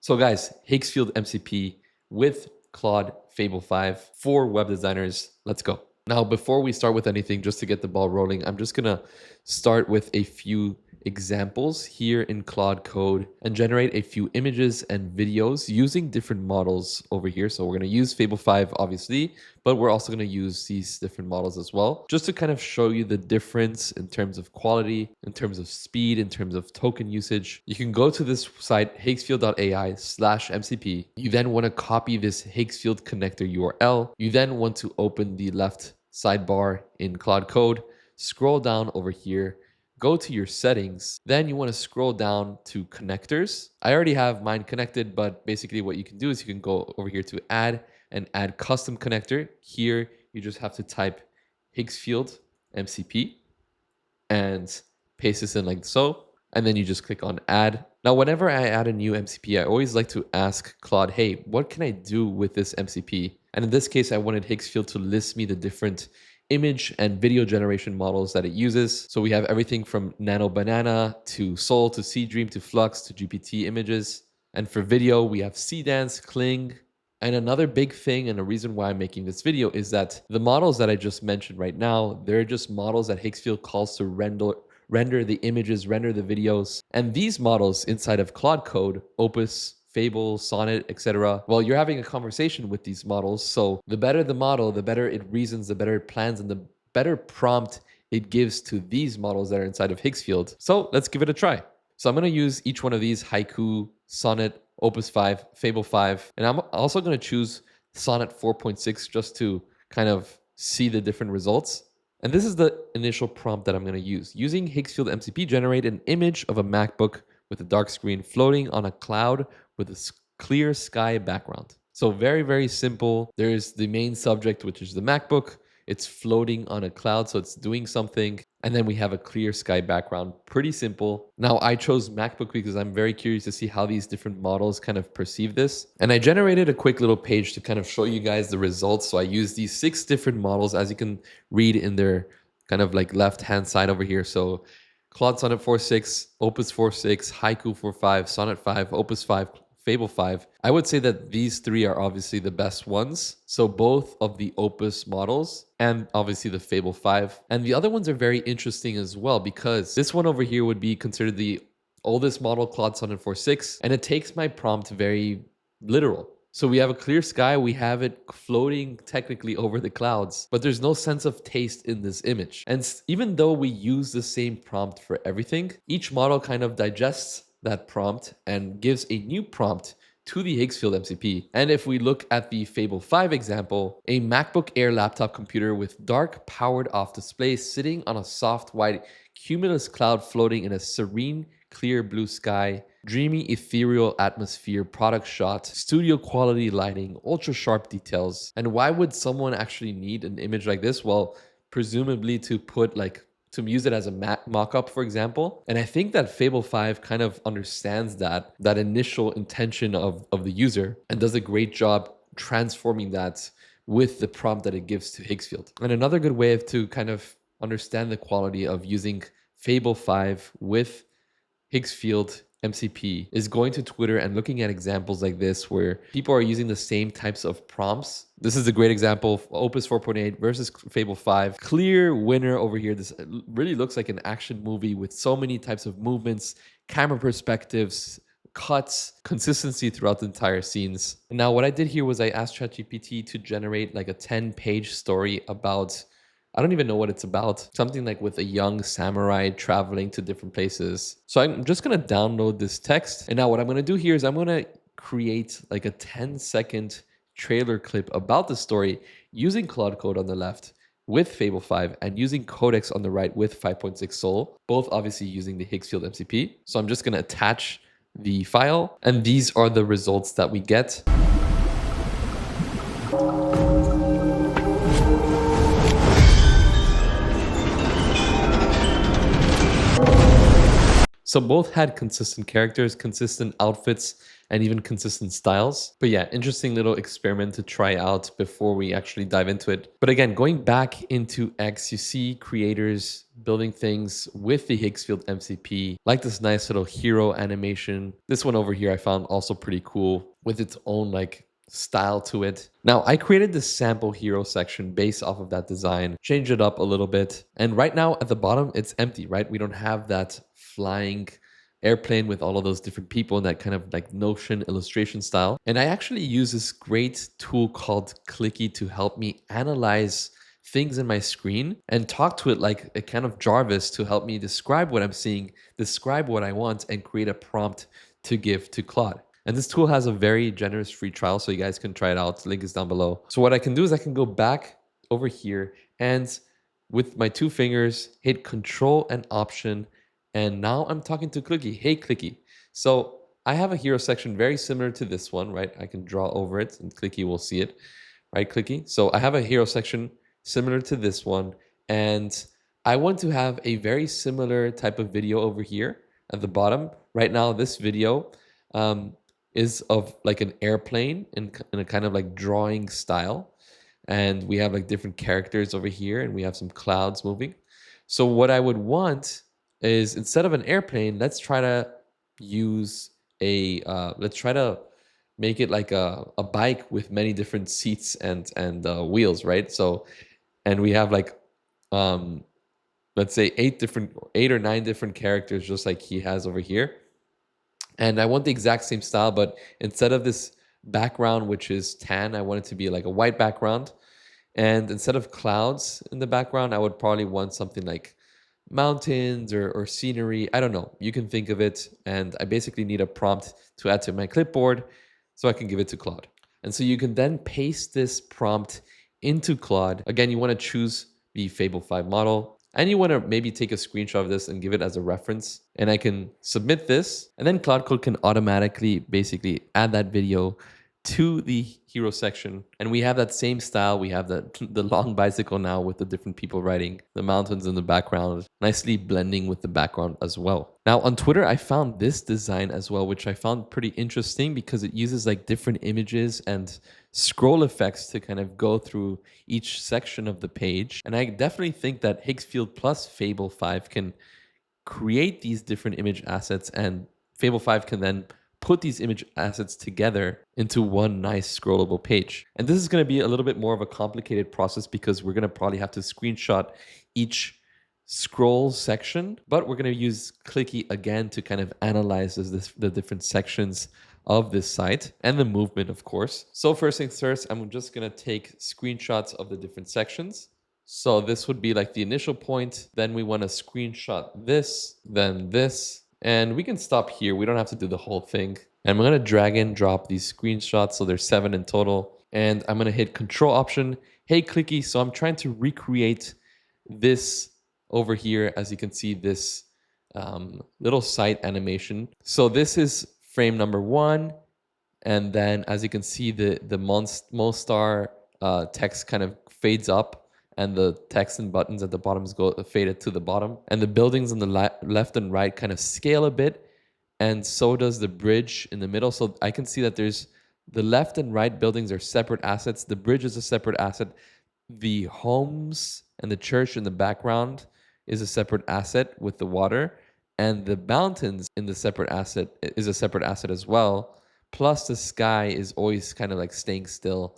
So guys, Higgsfield MCP with Claude Fable 5 for web designers. Let's go. Now, before we start with anything, just to get the ball rolling, I'm just gonna start with a few examples here in Claude Code and generate a few images and videos using different models over here. So we're gonna use Fable 5, obviously, but we're also gonna use these different models as well, just to kind of show you the difference in terms of quality, in terms of speed, in terms of token usage. You can go to this site, higgsfield.ai/MCP. You then wanna copy this Higgsfield connector URL. You then want to open the left sidebar in Claude Code, scroll down over here, go to your settings, then you want to scroll down to connectors. I already have mine connected, but basically what you can do is you can go over here to add and add custom connector. Here, you just have to type Higgsfield MCP and paste this in like so. And then you just click on add. Now, whenever I add a new MCP, I always like to ask Claude, hey, what can I do with this MCP? And in this case, I wanted Higgsfield to list me the different image and video generation models that it uses. So we have everything from Nano Banana to Soul to Seedream to Flux to GPT images. And for video, we have Cdance, Kling. And another big thing and a reason why I'm making this video is that the models that I just mentioned right now, they're just models that Higgsfield calls to render the images, render the videos. And these models inside of Claude Code, Opus, Fable, Sonnet, etc. Well, you're having a conversation with these models. So the better the model, the better it reasons, the better it plans, and the better prompt it gives to these models that are inside of Higgsfield. So let's give it a try. So I'm going to use each one of these: Haiku, Sonnet, Opus 5, Fable 5. And I'm also going to choose Sonnet 4.6 just to kind of see the different results. And this is the initial prompt that I'm going to use. Using Higgsfield MCP, generate an image of a MacBook with a dark screen floating on a cloud with a clear sky background. So very, very simple. There's the main subject, which is the MacBook. It's floating on a cloud, so it's doing something. And then we have a clear sky background. Pretty simple. Now, I chose MacBook because I'm very curious to see how these different models kind of perceive this. And I generated a quick little page to kind of show you guys the results. So I used these 6 different models, as you can read in their kind of like left-hand side over here. So Claude Sonnet 4.6, Opus 4.6, Haiku 4.5, Sonnet 5, Opus 5, Fable 5. I would say that these 3 are obviously the best ones. So both of the Opus models and obviously the Fable 5. And the other ones are very interesting as well, because this one over here would be considered the oldest model, Claude Sonnet 4.6, and it takes my prompt very literal. So we have a clear sky, we have it floating technically over the clouds, but there's no sense of taste in this image. And even though we use the same prompt for everything, each model kind of digests that prompt and gives a new prompt to the Higgsfield MCP. And if we look at the Fable 5 example, a MacBook Air laptop computer with dark powered off display sitting on a soft white cumulus cloud floating in a serene, clear blue sky, dreamy ethereal atmosphere, product shot, studio quality lighting, ultra sharp details. And why would someone actually need an image like this? Well, presumably to put to use it as a mock-up, for example. And I think that Fable 5 kind of understands that initial intention of the user and does a great job transforming that with the prompt that it gives to Higgsfield. And another good way to kind of understand the quality of using Fable 5 with Higgsfield MCP is going to Twitter and looking at examples like this where people are using the same types of prompts. This is a great example of Opus 4.8 versus Fable 5. Clear winner over here. This really looks like an action movie with so many types of movements, camera perspectives, cuts, consistency throughout the entire scenes. And now what I did here was I asked ChatGPT to generate like a 10-page story about, I don't even know what it's about. Something like with a young samurai traveling to different places. So I'm just going to download this text. And now what I'm going to do here is I'm going to create like a 10-second trailer clip about the story using Claude Code on the left with Fable 5 and using Codex on the right with 5.6 Soul, both obviously using the Higgsfield MCP. So I'm just going to attach the file, and these are the results that we get. So both had consistent characters, consistent outfits, and even consistent styles. But yeah, interesting little experiment to try out before we actually dive into it. But again, going back into X, you see creators building things with the Higgsfield MCP, like this nice little hero animation. This one over here I found also pretty cool with its own like style to it. Now, I created this sample hero section based off of that design, changed it up a little bit. And right now at the bottom, it's empty, right? We don't have that flying airplane with all of those different people in that kind of like Notion illustration style. And I actually use this great tool called Clicky to help me analyze things in my screen and talk to it like a kind of Jarvis to help me describe what I'm seeing, describe what I want, and create a prompt to give to Claude. And this tool has a very generous free trial, so you guys can try it out. The link is down below. So what I can do is I can go back over here and with my two fingers, hit Control and Option. And now I'm talking to Clicky. Hey, Clicky. So I have a hero section very similar to this one, right? I can draw over it and Clicky will see it, right, Clicky? So I have a hero section similar to this one. And I want to have a very similar type of video over here at the bottom. Right now, this video is of like an airplane in a kind of like drawing style. And we have like different characters over here and we have some clouds moving. So what I would want is instead of an airplane, let's try to use let's try to make it like a bike with many different seats and wheels, right? So, and we have like, let's say 8 or 9 different characters, just like he has over here. And I want the exact same style, but instead of this background, which is tan, I want it to be like a white background. And instead of clouds in the background, I would probably want something like mountains or scenery. I don't know. You can think of it. And I basically need a prompt to add to my clipboard so I can give it to Claude. And so you can then paste this prompt into Claude. Again, you want to choose the Fable 5 model. And you want to maybe take a screenshot of this and give it as a reference. And I can submit this. And then Claude Code can automatically basically add that video to the hero section. And we have that same style. We have the long bicycle now with the different people riding, the mountains in the background, nicely blending with the background as well. Now on Twitter, I found this design as well, which I found pretty interesting because it uses like different images and scroll effects to kind of go through each section of the page. And I definitely think that Higgsfield plus Fable 5 can create these different image assets, and Fable 5 can then put these image assets together into one nice scrollable page. And this is going to be a little bit more of a complicated process because we're going to probably have to screenshot each scroll section, but we're going to use Clicky again to kind of analyze the different sections of this site and the movement, of course. So first things first, I'm just going to take screenshots of the different sections. So this would be like the initial point. Then we want to screenshot this, then this. And we can stop here. We don't have to do the whole thing. And I'm going to drag and drop these screenshots. So there's 7 in total. And I'm going to hit Control Option. Hey, Clicky. So I'm trying to recreate this over here. As you can see, this little site animation. So this is frame number 1. And then as you can see, the Monstar text kind of fades up. And the text and buttons at the bottoms go faded to the bottom. And the buildings on the left and right kind of scale a bit. And so does the bridge in the middle. So I can see that there's the left and right buildings are separate assets. The bridge is a separate asset. The homes and the church in the background is a separate asset with the water. And the mountains in the separate asset is a separate asset as well. Plus the sky is always kind of like staying still,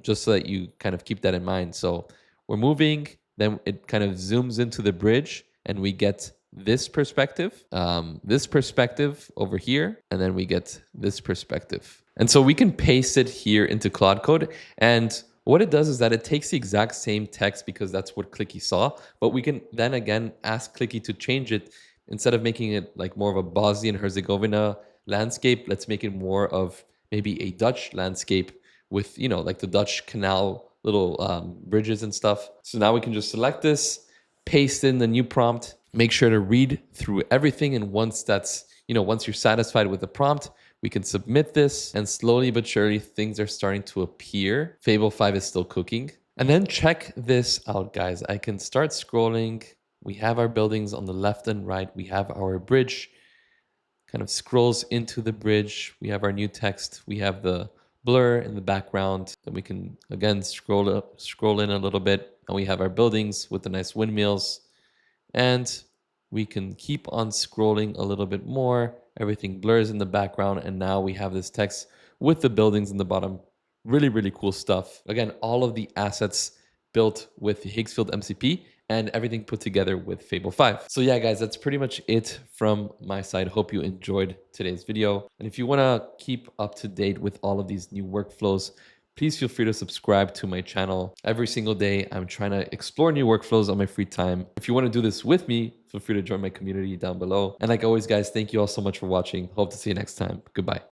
just so that you kind of keep that in mind. So we're moving, then it kind of zooms into the bridge and we get this perspective over here, and then we get this perspective. And so we can paste it here into Claude Code. And what it does is that it takes the exact same text because that's what Clicky saw, but we can then again ask Clicky to change it. Instead of making it like more of a Bosnia and Herzegovina landscape, let's make it more of maybe a Dutch landscape with, you know, like the Dutch canal little bridges and stuff. So now we can just select this, paste in the new prompt, make sure to read through everything. And once that's, you know, once you're satisfied with the prompt, we can submit this, and slowly but surely things are starting to appear. Fable 5 is still cooking. And then check this out, guys. I can start scrolling. We have our buildings on the left and right. We have our bridge kind of scrolls into the bridge. We have our new text. We have the blur in the background. Then we can again scroll in a little bit, and we have our buildings with the nice windmills. And we can keep on scrolling a little bit more. Everything blurs in the background, and now we have this text with the buildings in the bottom. Really, really cool stuff. Again, all of the assets built with the Higgsfield MCP and everything put together with Fable 5. So yeah, guys, that's pretty much it from my side. Hope you enjoyed today's video. And if you want to keep up to date with all of these new workflows, please feel free to subscribe to my channel. Every single day, I'm trying to explore new workflows on my free time. If you want to do this with me, feel free to join my community down below. And like always, guys, thank you all so much for watching. Hope to see you next time. Goodbye.